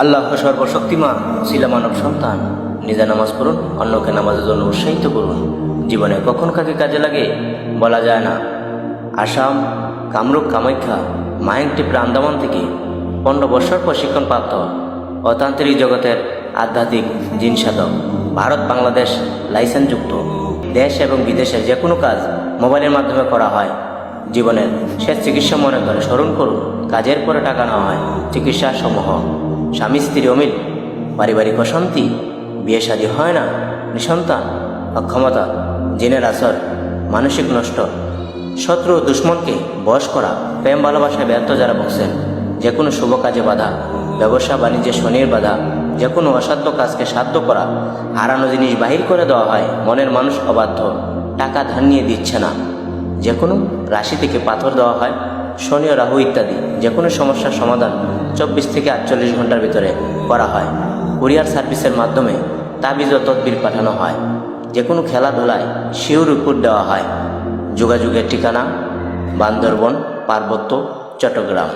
আল্লাহ সর্বশক্তিমান ছিলা মানব সন্তান। নিজে নামাজ পড়ুন, অন্যকে নামাজের জন্য উৎসাহিত করুন। জীবনে কখন কাকে কাজে লাগে বলা যায় না। আসাম, কামরূপ, কামাখ্যা, মায়াংটিপুরা, আন্দামান থেকে 15 বছর প্রশিক্ষণপ্রাপ্ত অতান্ত্রিক জগতের আধ্যাত্মিক জিন সাধক। ভারত বাংলাদেশ লাইসেন্সযুক্ত। দেশ এবং বিদেশের যে কোনো কাজ মোবাইলের মাধ্যমে করা হয়। জীবনের শেষ চিকিৎসা মনে করে স্মরণ করুন। কাজের পরে টাকা নেওয়া হয়। চিকিৎসা সমূহ: স্বামী স্ত্রী অমিল, পারিবারিক অশান্তি, বিয়ে শাদী হয় না, নিঃসন্তান, অক্ষমতা, জিনের আসর, মানসিক নষ্ট, শত্রু দুশ্মনকে বশ করা, প্রেম ভালোবাসায় ব্যর্থ যারা বসেন, যে কোনো শুভ কাজে বাধা, ব্যবসা বাণিজ্যে শনির বাধা, যে কোনো অসাধ্য কাজকে সাধ্য করা, হারানো জিনিস বাহির করে দেওয়া হয়, মনের মানুষ অবাধ্য, টাকা ধার নিয়ে দিচ্ছে না, যে কোনো রাশি থেকে পাথর দেওয়া হয়, শনি ও রাহু ইত্যাদি যে কোনো সমস্যার সমাধান 24 থেকে 48 ঘন্টার ভিতরে করা হয়। কুরিয়ার সার্ভিসের মাধ্যমে তাবিজ ও তদবির পাঠানো হয়। যে কোনো খেলাধুলায় শিওর রিপোর্ট দেওয়া হয়। যোগাযোগের ঠিকানা: বান্দরবন, পার্বত্য, চট্টগ্রাম।